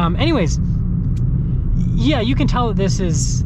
Anyways, yeah, you can tell that this is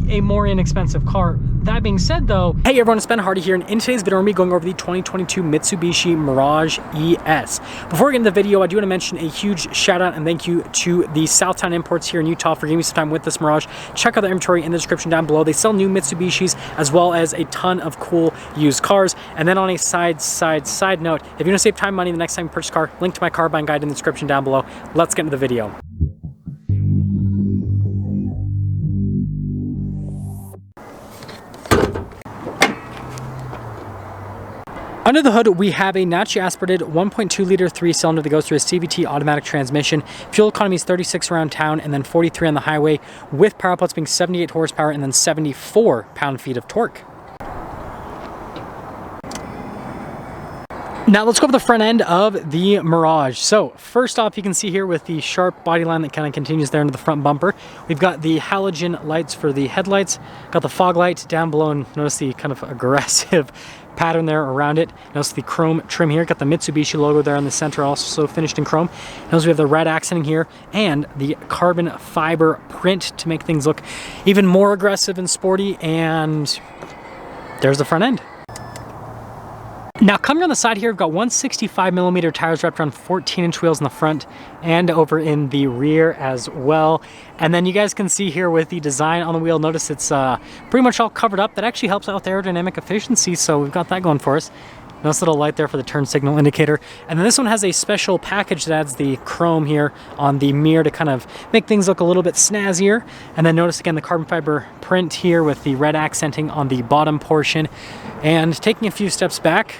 a more inexpensive car. That being said though, hey everyone, it's Ben Hardy here, and in today's video we're going to be going over the 2022 Mitsubishi Mirage ES. Before we get into the video, I do want to mention a huge shout out and thank you to the Southtown Imports here in Utah for giving me some time with this Mirage. Check out the inventory in the description down below. They sell new Mitsubishis as well as a ton of cool used cars. And then on a side note, if you want to save time and money the next time you purchase a car, link to my car buying guide in the description down below. Let's get into the video. Under the hood, we have a naturally aspirated 1.2 liter 3-cylinder that goes through a CVT automatic transmission. Fuel economy is 36 around town and then 43 on the highway, with power outputs being 78 horsepower and then 74 pound-feet of torque. Now let's go over the front end of the Mirage. So first off, you can see here with the sharp body line that kind of continues there into the front bumper, we've got the halogen lights for the headlights, got the fog light down below, and notice the kind of aggressive pattern there around it. Notice the chrome trim here, got the Mitsubishi logo there on the center, also finished in chrome. Notice we have the red accenting here and the carbon fiber print to make things look even more aggressive and sporty, and there's the front end. Now coming on the side here, we've got 165mm tires wrapped around 14-inch wheels in the front and over in the rear as well. And then you guys can see here with the design on the wheel, notice it's pretty much all covered up. That actually helps out with aerodynamic efficiency, so we've got that going for us. Nice little light there for the turn signal indicator. And then this one has a special package that adds the chrome here on the mirror to kind of make things look a little bit snazzier. And then notice again the carbon fiber print here with the red accenting on the bottom portion. And taking a few steps back,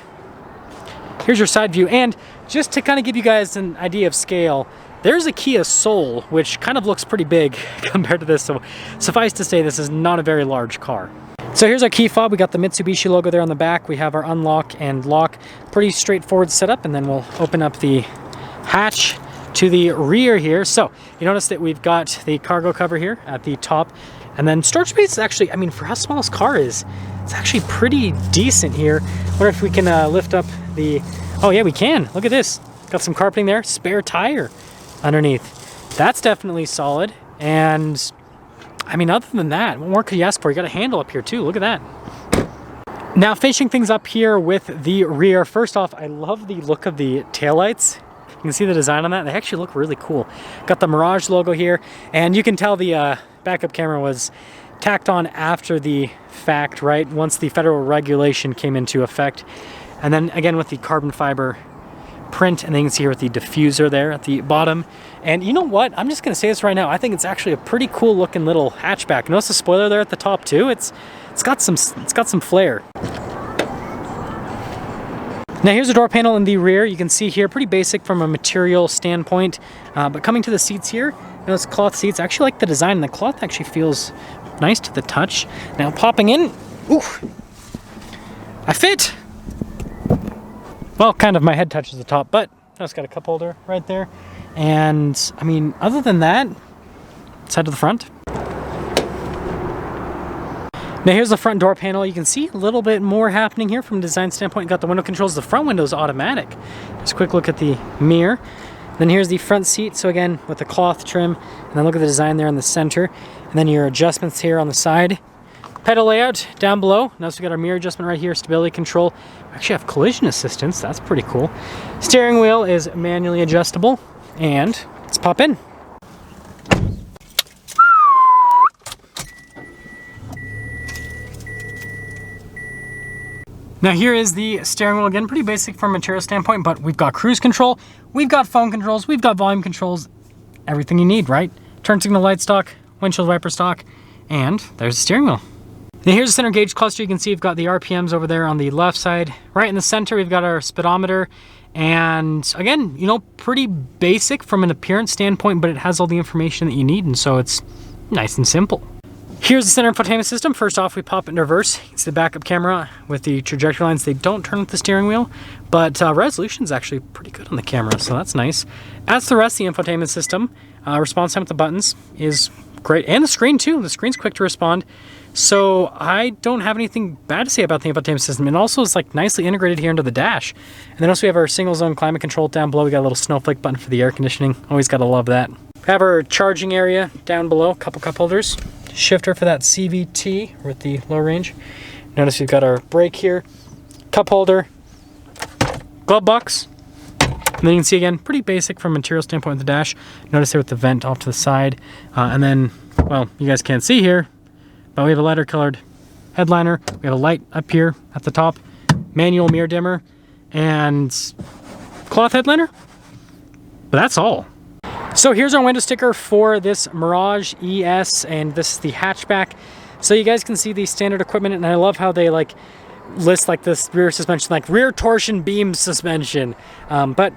here's your side view. And just to kind of give you guys an idea of scale, there's a Kia Soul, which kind of looks pretty big compared to this. So suffice to say, this is not a very large car. So here's our key fob. We got the Mitsubishi logo there on the back. We have our unlock and lock. Pretty straightforward setup. And then we'll open up the hatch to the rear here. So you notice that we've got the cargo cover here at the top. And then storage space is actually, I mean, for how small this car is, it's actually pretty decent here. I wonder if we can lift up the, oh yeah, we can. Look at this. Got some carpeting there, spare tire underneath. That's definitely solid. And I mean, other than that, what more could you ask for? You got a handle up here too, look at that. Now finishing things up here with the rear. First off, I love the look of the taillights. You can see the design on that. They actually look really cool. Got the Mirage logo here, and you can tell the backup camera was tacked on after the fact, right? Once the federal regulation came into effect. And then again with the carbon fiber print, and then you can see here with the diffuser there at the bottom. And you know what? I'm just gonna say this right now. I think it's actually a pretty cool looking little hatchback. Notice the spoiler there at the top too. It's got some flair. Now here's the door panel in the rear. You can see here, pretty basic from a material standpoint. But coming to the seats here, notice cloth seats. I actually like the design, and the cloth actually feels nice to the touch. Now popping in, ooh, I fit. Well, kind of my head touches the top, but it's got a cup holder right there. And I mean, other than that, let's head to the front. Now here's the front door panel. You can see a little bit more happening here from a design standpoint. You got the window controls. The front window is automatic. Just a quick look at the mirror. Then here's the front seat. So again, with the cloth trim, and then look at the design there in the center. And then your adjustments here on the side. Pedal layout down below. Notice we got our mirror adjustment right here, stability control. We actually have collision assistance. That's pretty cool. Steering wheel is manually adjustable. And let's pop in. Now here is the steering wheel. Again, pretty basic from a material standpoint, but we've got cruise control, we've got phone controls, we've got volume controls, everything you need, right? Turn signal light stock, windshield wiper stock, and there's the steering wheel. Now here's the center gauge cluster. You can see we've got the RPMs over there on the left side. Right in the center, we've got our speedometer. And again, you know, pretty basic from an appearance standpoint, but it has all the information that you need, and so it's nice and simple. Here's the center infotainment system. First off, we pop it in reverse. It's the backup camera with the trajectory lines. They don't turn with the steering wheel, but resolution is actually pretty good on the camera, so that's nice. As to the rest of the infotainment system, response time with the buttons is great, and the screen too. The screen's quick to respond. So I don't have anything bad to say about the infotainment system. And also it's like nicely integrated here into the dash. And then also we have our single zone climate control down below. We got a little snowflake button for the air conditioning. Always gotta love that. We have our charging area down below, a couple cup holders. Shifter for that CVT with the low range. Notice we've got our brake here, cup holder, glove box. And then you can see again, pretty basic from a material standpoint with the dash. Notice there with the vent off to the side. And then, well, you guys can't see here, but we have a lighter colored headliner. We have a light up here at the top, manual mirror dimmer, and cloth headliner. But that's all. So here's our window sticker for this Mirage ES, and this is the hatchback. So you guys can see the standard equipment, and I love how they like list like this rear suspension, like rear torsion beam suspension. But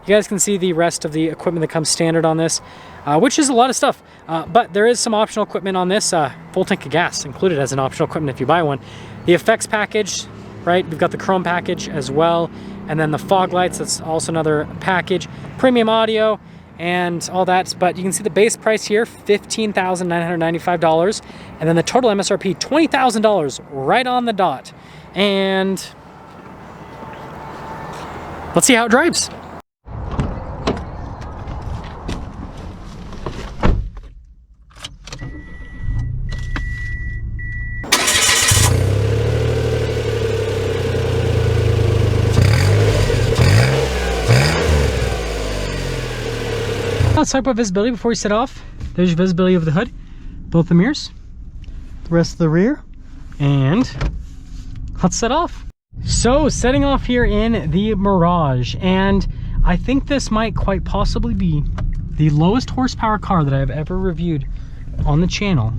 you guys can see the rest of the equipment that comes standard on this, which is a lot of stuff. But there is some optional equipment on this, full tank of gas included as an optional equipment if you buy one. The effects package, right? We've got the chrome package as well. And then the fog lights, that's also another package. Premium audio and all that. But you can see the base price here, $15,995. And then the total MSRP, $20,000 right on the dot. And let's see how it drives. Let's talk about visibility before we set off. There's your visibility of the hood, both the mirrors, the rest of the rear, and let's set off. So setting off here in the Mirage, and I think this might quite possibly be the lowest horsepower car that I've ever reviewed on the channel.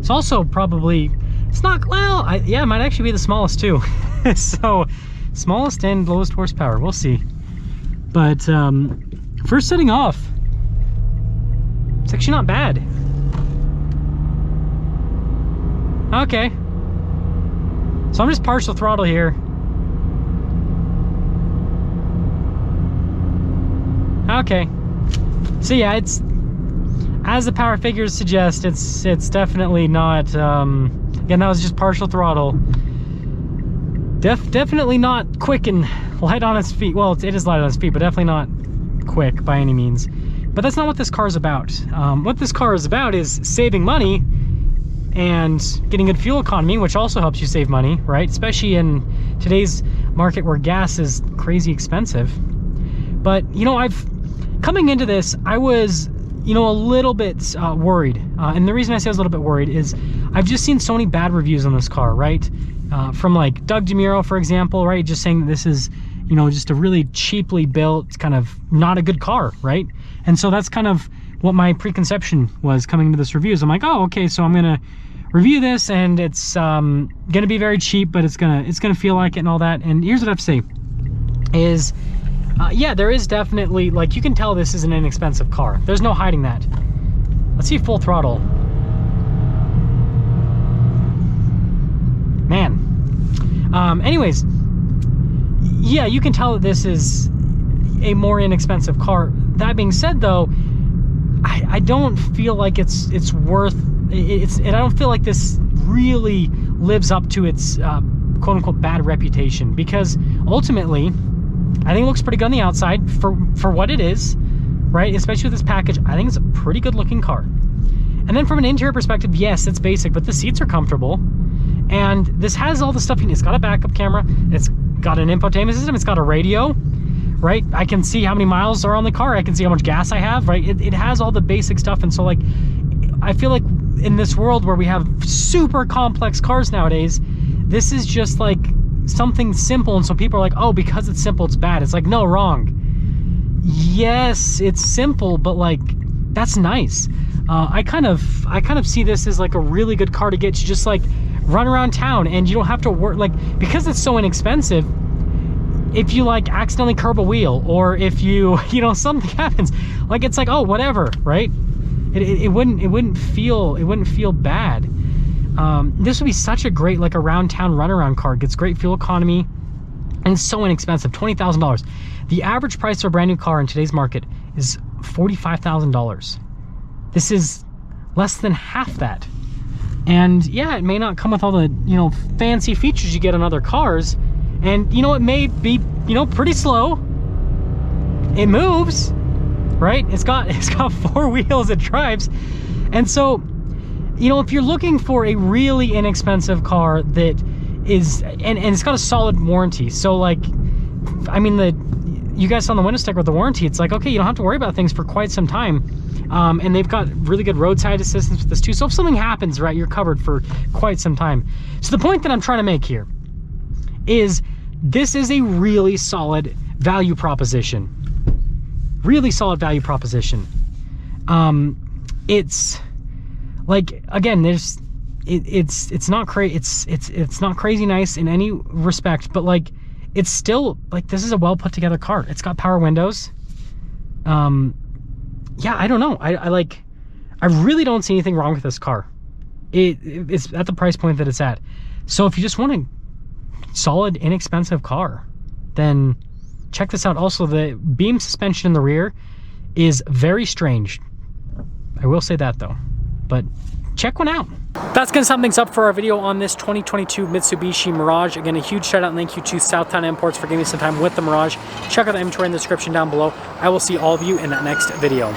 It's also probably, it's not, well, yeah, it might actually be the smallest too. So smallest and lowest horsepower, we'll see. But first setting off, it's actually not bad. Okay. So I'm just partial throttle here. Okay. So yeah, it's, as the power figures suggest, it's definitely not, again, that was just partial throttle. Definitely not quick and light on its feet. Well, it is light on its feet, but definitely not quick by any means. But that's not what this car is about. What this car is about is saving money and getting good fuel economy, which also helps you save money, right? Especially in today's market where gas is crazy expensive. But, you know, coming into this, I was, you know, a little bit worried. And the reason I say I was a little bit worried is I've just seen so many bad reviews on this car, right? From like Doug DeMuro, for example, right? Just saying that this is, you know, just a really cheaply built, kind of not a good car, right? And so that's kind of what my preconception was coming into this review. Is I'm like, oh, okay, so I'm gonna review this, and it's gonna be very cheap, but it's gonna feel like it and all that. And here's what I have to say: is yeah, there is definitely, like, you can tell this is an inexpensive car. There's no hiding that. Let's see full throttle. Man. Anyways. Yeah, you can tell that this is a more inexpensive car. That being said, though, I don't feel like it's worth and I don't feel like this really lives up to its quote-unquote bad reputation, because ultimately I think it looks pretty good on the outside for what it is, right? Especially with this package, I think it's a pretty good looking car. And then from an interior perspective, yes, it's basic, but the seats are comfortable, and this has all the stuff. It's got a backup camera, it's got an infotainment system, it's got a radio, right? I can see how many miles are on the car, I can see how much gas I have, right? It has all the basic stuff. And so, like, I feel like in this world where we have super complex cars nowadays, this is just like something simple, and so people are like, oh, because it's simple it's bad. It's like, no, wrong. Yes, it's simple, but like, that's nice. I kind of see this as like a really good car to get you just like run around town, and you don't have to work, like, because it's so inexpensive. If you like accidentally curb a wheel, or if you know, something happens, like, it's like, oh, whatever, right? It wouldn't feel bad. This would be such a great, like, around town runaround car. It gets great fuel economy, and it's so inexpensive, $20,000. The average price for a brand new car in today's market is $45,000. This is less than half that. And yeah, it may not come with all the, you know, fancy features you get on other cars. And, you know, it may be, you know, pretty slow. It moves, right? It's got 4 wheels, it drives. And so, you know, if you're looking for a really inexpensive car that is, and it's got a solid warranty. So like, I mean, you guys saw on the window sticker with the warranty, it's like, okay, you don't have to worry about things for quite some time. And they've got really good roadside assistance with this too. So if something happens, right, you're covered for quite some time. So the point that I'm trying to make here is this is a really solid value proposition. Really solid value proposition. It's like, again, there's it's not it's not crazy nice in any respect, but like it's still like, this is a well put together car. It's got power windows. Yeah, I don't know. I really don't see anything wrong with this car. It's at the price point that it's at. So if you just want a solid, inexpensive car, then check this out. Also, the beam suspension in the rear is very strange. I will say that though, but check one out. That's going to sum things up for our video on this 2022 Mitsubishi Mirage. Again, a huge shout out and thank you to Southtown Imports for giving me some time with the Mirage. Check out the inventory in the description down below. I will see all of you in that next video.